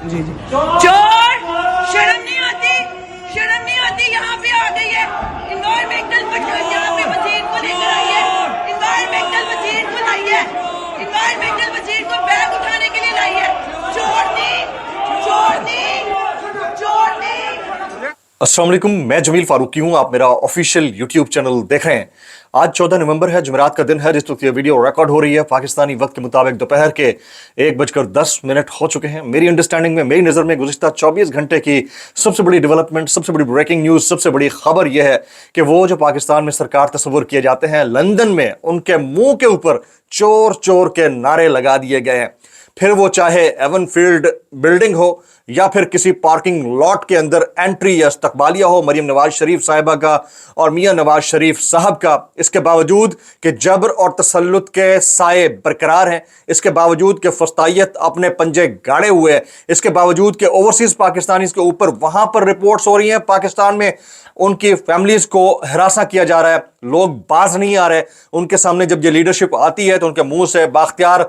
جی جی چور شرم نہیں آتی، شرم نہیں آتی، یہاں پہ آ گئی ہے انوائرمنٹل یہاں پہ وزیر کو لے کر آئی ہے، انوائرمنٹل وزیر کو لائی ہے، انوائرمنٹل وزیر کو بیگ اٹھانے کے لیے لائی ہے، چورنی چورنی چورنی۔ السلام علیکم، میں جمیل فاروقی ہوں، آپ میرا آفیشیل یوٹیوب چینل دیکھ رہے ہیں۔ آج 14 نومبر ہے، جمعرات کا دن ہے، جس وقت یہ ویڈیو ریکارڈ ہو رہی ہے پاکستانی وقت کے مطابق دوپہر کے 1:10 ہو چکے ہیں۔ میری انڈرسٹینڈنگ میں، میری نظر میں گزشتہ 24 گھنٹے کی سب سے بڑی ڈیولپمنٹ، سب سے بڑی بریکنگ نیوز، سب سے بڑی خبر یہ ہے کہ وہ جو پاکستان میں سرکار تصور کیے جاتے ہیں، لندن میں ان کے منہ کے اوپر چور چور کے نعرے لگا دیے گئے ہیں۔ پھر وہ چاہے ایون فیلڈ بلڈنگ ہو یا پھر کسی پارکنگ لاٹ کے اندر انٹری یا استقبالیہ ہو مریم نواز شریف صاحبہ کا اور میاں نواز شریف صاحب کا، اس کے باوجود کہ جبر اور تسلط کے سائے برقرار ہیں، اس کے باوجود کہ فسطائیت اپنے پنجے گاڑے ہوئے ہیں، اس کے باوجود کہ اوورسیز پاکستانیز کے اوپر وہاں پر رپورٹس ہو رہی ہیں پاکستان میں ان کی فیملیز کو ہراساں کیا جا رہا ہے، لوگ باز نہیں آ رہے، ان کے سامنے جب یہ لیڈرشپ آتی ہے تو ان کے منہ سے باختیار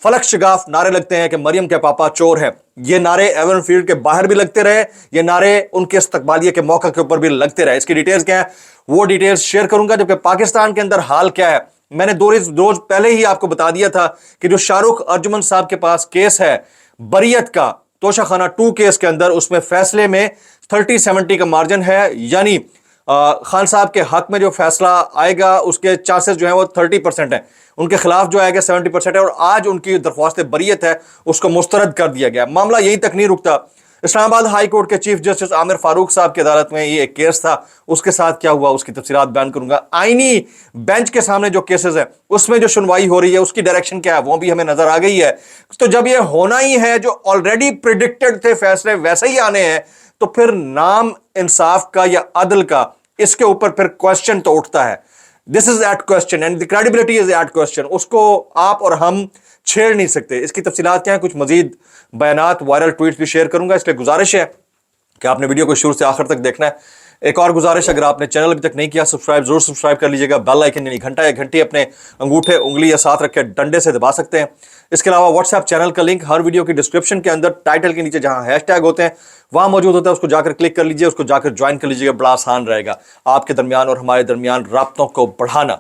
فلک شگاف نعرے لگتے ہیں کہ مریم کے پاپا چور ہیں۔ یہ نعرے ایون فیلڈ کے باہر بھی لگتے رہے، یہ نعرے ان کے استقبالیہ کے موقع کے اوپر بھی لگتے رہے۔ اس کی ڈیٹیلز کیا ہیں وہ ڈیٹیلز شیئر کروں گا، جبکہ پاکستان کے اندر حال کیا ہے میں نے دو روز پہلے ہی آپ کو بتا دیا تھا کہ جو شاہ رخ ارجمن صاحب کے پاس کیس ہے بریت کا، توشہ خانہ 2 کیس کے اندر، اس میں فیصلے میں 30-70 کا مارجن ہے، یعنی خان صاحب کے حق میں جو فیصلہ آئے گا اس کے چانسز جو ہیں وہ 30% ہیں، ان کے خلاف جو آئے گا 70% ہے، اور آج ان کی درخواست بریت ہے اس کو مسترد کر دیا گیا۔ معاملہ یہیں تک نہیں رکتا، اسلام آباد ہائی کورٹ کے چیف جسٹس عامر فاروق صاحب کی عدالت میں یہ ایک کیس تھا، اس کے ساتھ کیا ہوا اس کی تفصیلات بیان کروں گا۔ آئینی بینچ کے سامنے جو کیسز ہیں اس میں جو سنوائی ہو رہی ہے اس کی ڈائریکشن کیا ہے وہ بھی ہمیں نظر آ گئی ہے۔ تو جب یہ ہونا ہی ہے، جو آلریڈی پریڈکٹڈ تھے فیصلے ویسے ہی آنے ہیں، تو پھر نام انصاف کا یا عدل کا اس کے اوپر پھر کوسچن تو اٹھتا ہے۔ This is at question and the credibility is at question۔ اس کو آپ اور ہم چھیڑ نہیں سکتے۔ اس کی تفصیلات کیا ہیں، کچھ مزید بیانات، وائرل ٹویٹس بھی شیئر کروں گا، اس لیے گزارش ہے کہ آپ نے ویڈیو کو شروع سے آخر تک دیکھنا ہے۔ ایک اور گزارش، اگر آپ نے چینل ابھی تک نہیں کیا ضرور سبسکرائب کر لیجیے گا، بیل آئیکن یعنی گھنٹا یا گھنٹی اپنے انگوٹھے انگلی یا ساتھ رکھ کے ڈنڈے سے دبا سکتے ہیں۔ اس کے علاوہ واٹس ایپ چینل کا لنک ہر ویڈیو کی ڈسکرپشن کے اندر ٹائٹل کے نیچے جہاں ہیش ٹیگ ہوتے ہیں وہاں موجود ہوتا ہے، اس کو جا کر کلک کر لیجیے، اس کو جا کر جوائن کر لیجیے گا، بڑا آسان رہے گا آپ کے درمیان اور ہمارے درمیان رابطوں کو بڑھانا۔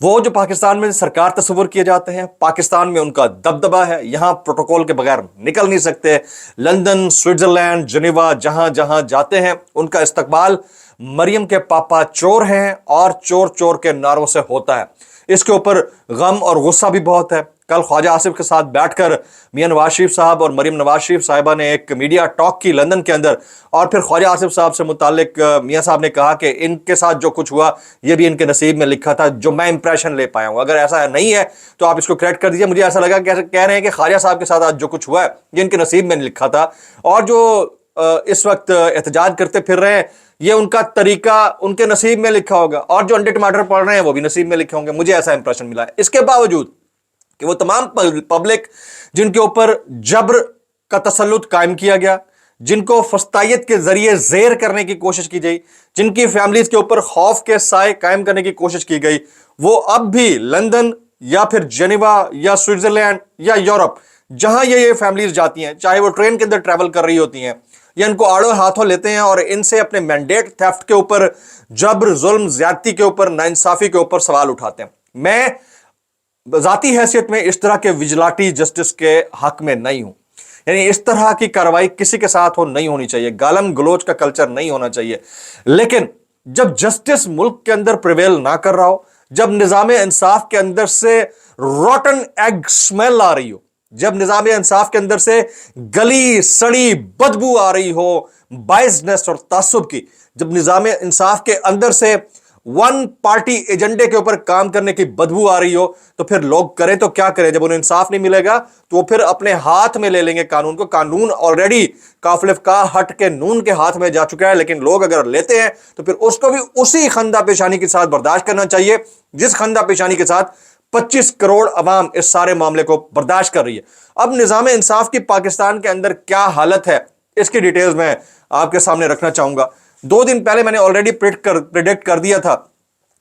وہ جو پاکستان میں سرکار تصور کیے جاتے ہیں، پاکستان میں ان کا دبدبہ ہے، یہاں پروٹوکول کے بغیر نکل نہیں سکتے، لندن، سوئٹزرلینڈ، جنیوا جہاں جہاں جاتے ہیں ان کا استقبال مریم کے پاپا چور ہیں اور چور چور کے نعروں سے ہوتا ہے۔ اس کے اوپر غم اور غصہ بھی بہت ہے۔ کل خواجہ آصف کے ساتھ بیٹھ کر میاں نواز شریف صاحب اور مریم نواز شریف صاحبہ نے ایک میڈیا ٹاک کی لندن کے اندر، اور پھر خواجہ آصف صاحب سے متعلق میاں صاحب نے کہا کہ ان کے ساتھ جو کچھ ہوا یہ بھی ان کے نصیب میں لکھا تھا، جو میں امپریشن لے پایا ہوں۔ اگر ایسا نہیں ہے تو آپ اس کو کریکٹ کر دیجیے۔ مجھے ایسا لگا کہ کہہ رہے ہیں کہ خواجہ صاحب کے ساتھ آج جو کچھ ہوا ہے یہ ان کے نصیب میں لکھا تھا، اور جو اس وقت احتجاج کرتے پھر رہے ہیں یہ ان کا طریقہ ان کے نصیب میں لکھا ہوگا، اور جو انڈے ٹماٹر پڑھ رہے ہیں وہ بھی نصیب میں لکھے ہوں گے۔ مجھے ایسا امپریشن ملا ہے۔ اس کے باوجود کہ وہ تمام پبلک جن کے اوپر جبر کا تسلط قائم کیا گیا، جن کو فسطائیت کے ذریعے زیر کرنے کی کوشش کی گئی، جن کی فیملیز کے اوپر خوف کے سائے قائم کرنے کی کوشش کی گئی، وہ اب بھی لندن یا پھر جنیوا یا سوئٹزرلینڈ یا یورپ جہاں یہ فیملیز جاتی ہیں، چاہے وہ ٹرین کے اندر ٹریول کر رہی ہوتی ہیں یا ان کو آڑو ہاتھوں لیتے ہیں اور ان سے اپنے مینڈیٹ تھیفٹ کے اوپر، جبر، ظلم، زیادتی کے اوپر، ناانصافی کے اوپر سوال اٹھاتے ہیں۔ میں ذاتی حیثیت میں اس طرح کے وجیلانٹی جسٹس کے حق میں نہیں ہوں، یعنی اس طرح کی کارروائی کسی کے ساتھ نہیں ہونی چاہیے، گالم گلوچ کا کلچر نہیں ہونا چاہیے۔ لیکن جب جسٹس ملک کے اندر پریویل نہ کر رہا ہو، جب نظام انصاف کے اندر سے روٹن ایگ سمیل آ رہی ہو، جب نظام انصاف کے اندر سے گلی سڑی بدبو آ رہی ہو بائسنس اور تعصب کی، جب نظام انصاف کے اندر سے ون پارٹی ایجنڈے کے اوپر کام کرنے کی بدبو آ رہی ہو، تو پھر لوگ کریں تو کیا کریں؟ جب انہیں انصاف نہیں ملے گا تو وہ پھر اپنے ہاتھ میں لے لیں گے قانون کو۔ قانون آلریڈی کافلف کا ہٹ کے نون کے ہاتھ میں جا چکا ہے، لیکن لوگ اگر لیتے ہیں تو پھر اس کو بھی اسی خندہ پیشانی کے ساتھ برداشت کرنا چاہیے جس خندہ پیشانی کے ساتھ 25 کروڑ عوام اس سارے معاملے کو برداشت کر رہی ہے۔ اب نظام انصاف کی پاکستان کے اندر کیا حالت ہے اس کی ڈیٹیلز میں آپ کے سامنے رکھنا چاہوں گا۔ 2 دن پہلے میں نے آلریڈی پریڈکٹ کر دیا تھا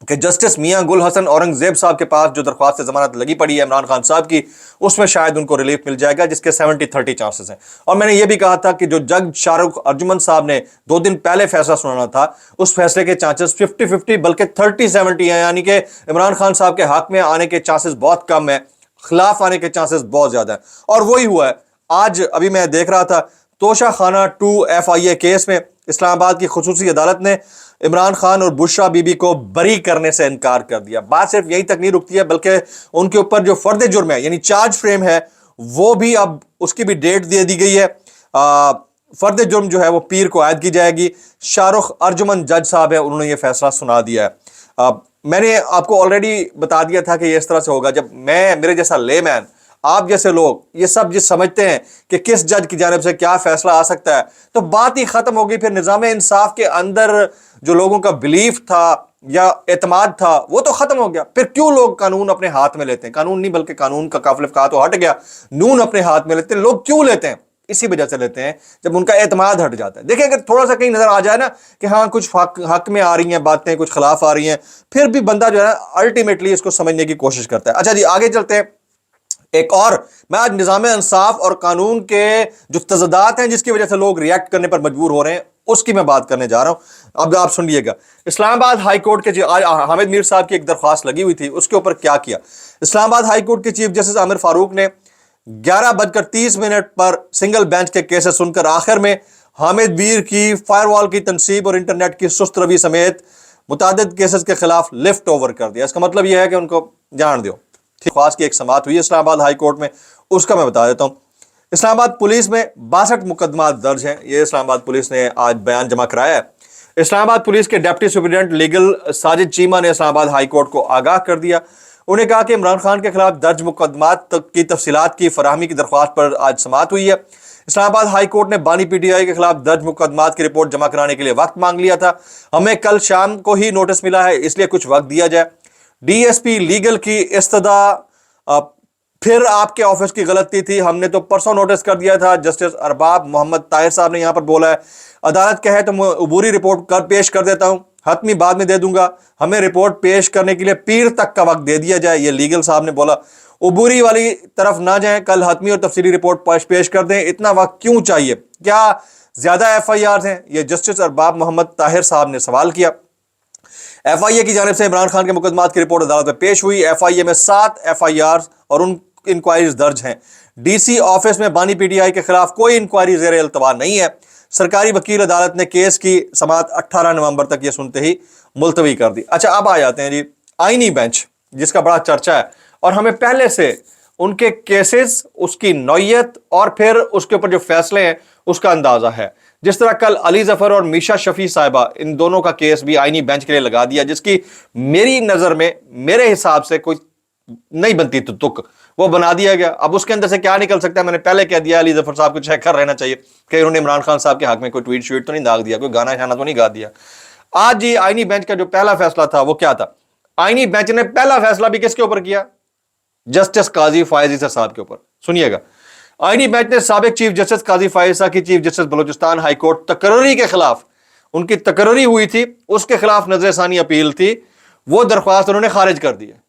کہ جسٹس میاں گل حسن اورنگزیب صاحب کے پاس جو درخواست ضمانت لگی پڑی ہے عمران خان صاحب کی، اس میں شاید ان کو ریلیف مل جائے گا، جس کے 70-30 چانسز ہیں۔ اور میں نے یہ بھی کہا تھا کہ جو جج شارق ارجمن صاحب نے 2 دن پہلے فیصلہ سنانا تھا، اس فیصلے کے چانسز 50-50 بلکہ 30-70 ہیں، یعنی کہ عمران خان صاحب کے حق میں آنے کے چانسز بہت کم ہیں، خلاف آنے کے چانسز بہت زیادہ ہیں۔ اور وہی ہوا ہے آج، ابھی میں دیکھ رہا تھا توشہ خانہ 2 FIA کیس میں اسلام آباد کی خصوصی عدالت نے عمران خان اور بشرا بی بی کو بری کرنے سے انکار کر دیا۔ بات صرف یہی تک نہیں رکتی ہے، بلکہ ان کے اوپر جو فرد جرم ہے یعنی چارج فریم ہے، وہ بھی اب اس کی بھی ڈیٹ دے دی گئی ہے۔ فرد جرم جو ہے وہ پیر کو عائد کی جائے گی۔ شارق ارجمن جج صاحب ہے، انہوں نے یہ فیصلہ سنا دیا ہے۔ میں نے آپ کو آلریڈی بتا دیا تھا کہ یہ اس طرح سے ہوگا، جب میرے جیسا لے مین، آپ جیسے لوگ یہ سب سمجھتے ہیں کہ کس جج کی جانب سے کیا فیصلہ آ سکتا ہے، تو بات ہی ختم ہو گئی۔ پھر نظام انصاف کے اندر جو لوگوں کا بلیف تھا یا اعتماد تھا وہ تو ختم ہو گیا۔ پھر کیوں لوگ قانون اپنے ہاتھ میں لیتے ہیں؟ قانون نہیں بلکہ قانون کا قافلہ فقہ تو ہٹ گیا، نون اپنے ہاتھ میں لیتے ہیں۔ لوگ کیوں لیتے ہیں؟ اسی وجہ سے لیتے ہیں جب ان کا اعتماد ہٹ جاتا ہے۔ دیکھیں اگر تھوڑا سا کہیں نظر آ جائے نا کہ ہاں کچھ حق میں آ رہی ہیں باتیں، کچھ خلاف آ رہی ہیں، پھر بھی بندہ جو ہے الٹیمیٹلی اس کو سمجھنے کی کوشش کرتا ہے۔ اچھا جی آگے چلتے ہیں۔ ایک اور میں آج نظام انصاف اور قانون کے جو تضادات ہیں جس کی وجہ سے لوگ ریئیکٹ کرنے پر مجبور ہو رہے ہیں، اس کی میں بات کرنے جا رہا ہوں۔ اب آپ سنیے گا، اسلام آباد ہائی کورٹ کے حامد میر صاحب کی ایک درخواست لگی ہوئی تھی، اس کے اوپر کیا کیا۔ اسلام آباد ہائی کورٹ کے چیف جسٹس عامر فاروق نے 11:30 پر سنگل بینچ کے کیسز سن کر آخر میں حامد میر کی فائر وال کی تنصیب اور انٹرنیٹ کی سست روی سمیت متعدد کیسز کے خلاف لفٹ اوور کر دیا۔ اس کا مطلب یہ ہے کہ ان کو جان دو۔ درخواست کی ایک سماعت ہوئی ہے اسلام آباد ہائی کورٹ میں، اس کا میں بتا دیتا ہوں۔ اسلام آباد پولیس میں 62 مقدمات درج ہیں، یہ اسلام آباد پولیس نے آج بیان جمع کرایا ہے۔ اسلام آباد پولیس کے deputy superintendent legal Sajid Cheema نے اسلام آباد ہائی کورٹ کو آگاہ کر دیا۔ انہوں نے کہا کہ عمران خان کے خلاف درج مقدمات کی تفصیلات کی فراہمی کی درخواست پر آج سماعت ہوئی ہے۔ اسلام آباد ہائی کورٹ نے بانی پی ٹی آئی کے خلاف درج مقدمات کی رپورٹ جمع کرانے کے لیے وقت مانگ لیا تھا۔ ہمیں کل شام کو ہی نوٹس ملا ہے، اس لیے کچھ وقت دیا جائے۔ ڈی ایس پی لیگل کی استدعا پھر آپ کے آفس کی غلطی تھی، ہم نے تو پرسوں نوٹس کر دیا تھا، جسٹس ارباب محمد طاہر صاحب نے یہاں پر بولا ہے۔ عدالت کہے تو میں عبوری رپورٹ پیش کر دیتا ہوں، حتمی بعد میں دے دوں گا، ہمیں رپورٹ پیش کرنے کے لیے پیر تک کا وقت دے دیا جائے، یہ لیگل صاحب نے بولا۔ عبوری والی طرف نہ جائیں، کل حتمی اور تفصیلی رپورٹ پیش کر دیں، اتنا وقت کیوں چاہیے؟ کیا زیادہ FIRs ہیں؟ یہ جسٹس ارباب محمد طاہر صاحب نے سوال کیا۔ FIA کی جانب سے عمران خان کے مقدمات کی رپورٹ عدالت میں پیش ہوئی۔ FIA میں 7 FIRs اور ان انکوائریز درج ہیں۔ ڈی سی آفس میں بانی پی ٹی آئی کے خلاف کوئی انکوائری زیر التوا نہیں ہے۔ سرکاری وکیل عدالت نے کیس کی سماعت 18 نومبر تک یہ سنتے ہی ملتوی کر دی۔ اچھا اب آ جاتے ہیں جی آئینی بینچ، جس کا بڑا چرچا ہے اور ہمیں پہلے سے ان کے کیسز، اس کی نوعیت اور پھر اس کے اوپر جو فیصلے ہیں اس کا اندازہ ہے۔ جس طرح کل علی ظفر اور میشا شفیع صاحبہ، ان دونوں کا کیس بھی آئینی بینچ کے لیے لگا دیا، جس کی میری نظر میں میرے حساب سے کوئی نہیں بنتی تو تک وہ بنا دیا گیا۔ اب اس کے اندر سے کیا نکل سکتا ہے، میں نے پہلے کہہ دیا علی ظفر صاحب کو چیک کر رہنا چاہیے کہ انہوں نے عمران خان صاحب کے حق میں کوئی ٹویٹ شیٹ تو نہیں داغ دیا، کوئی گانا شانا تو نہیں گا دیا۔ آج جی آئینی بینچ کا جو پہلا فیصلہ تھا وہ کیا تھا؟ آئینی بینچ نے پہلا فیصلہ بھی کس کے اوپر کیا؟ جسٹس قاضی فائز عیسیٰ صاحب کے اوپر۔ سنیے گا، آئینی بینچ نے سابق چیف جسٹس قاضی فائز عیسیٰ کی chief justice Balochistan high court تقرری کے خلاف، ان کی تقرری ہوئی تھی، اس کے خلاف نظر ثانی اپیل تھی، وہ درخواست انہوں نے خارج کر دی ہے۔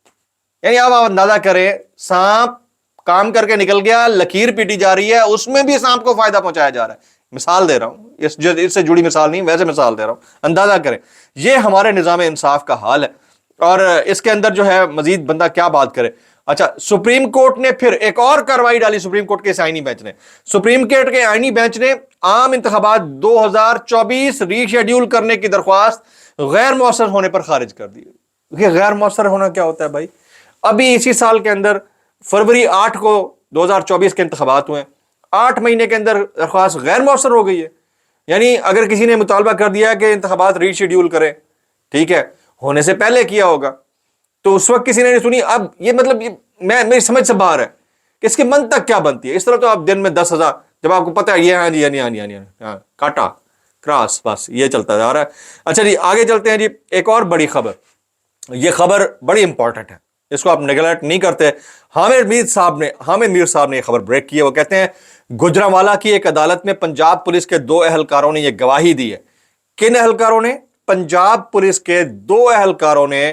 یعنی اب آپ اندازہ کریں، سانپ کام کر کے نکل گیا، لکیر پیٹی جا رہی ہے، اس میں بھی سانپ کو فائدہ پہنچایا جا رہا ہے۔ مثال دے رہا ہوں، اس سے جڑی مثال نہیں، ویسے مثال دے رہا ہوں، اندازہ کریں یہ ہمارے نظام انصاف کا حال ہے۔ اور اس کے اندر جو ہے مزید بندہ کیا بات کرے۔ اچھا، سپریم کورٹ نے پھر ایک اور کارروائی ڈالی، سپریم کورٹ کے اس آئینی بینچ نے، سپریم کورٹ کے آئینی بینچ نے عام انتخابات 2024 ری شیڈیول کرنے کی درخواست غیر مؤثر ہونے پر خارج کر دی۔ یہ غیر مؤثر ہونا کیا ہوتا ہے بھائی؟ ابھی اسی سال کے اندر فروری 8 کو 2024 کے انتخابات ہوئے، 8 مہینے کے اندر درخواست غیر مؤثر ہو گئی ہے۔ یعنی اگر کسی نے مطالبہ کر دیا کہ انتخابات ری شیڈیول کریں، ٹھیک ہے، ہونے سے پہلے کیا ہوگا تو اس وقت کسی نے نہیں سنی۔ اب یہ مطلب میری سمجھ سے باہر ہے کہ اس کی منطق کیا بنتی ہے۔ اس طرح تو آپ دن میں 10,000، جب آپ کو پتہ ہے یہ ہاں جی ہاں کاٹا کراس، بس یہ چلتا جا رہا ہے۔ اچھا جی آگے چلتے ہیں جی، ایک اور بڑی خبر، یہ خبر بڑی امپورٹنٹ ہے، اس کو آپ نیگلیکٹ نہیں کرتے۔ حامد میر صاحب نے یہ خبر بریک کی ہے۔ وہ کہتے ہیں گجرانوالہ کی ایک عدالت میں پنجاب پولیس کے 2 اہلکاروں نے یہ گواہی دی ہے۔ کن اہلکاروں نے؟ پنجاب پولیس کے 2 اہلکاروں نے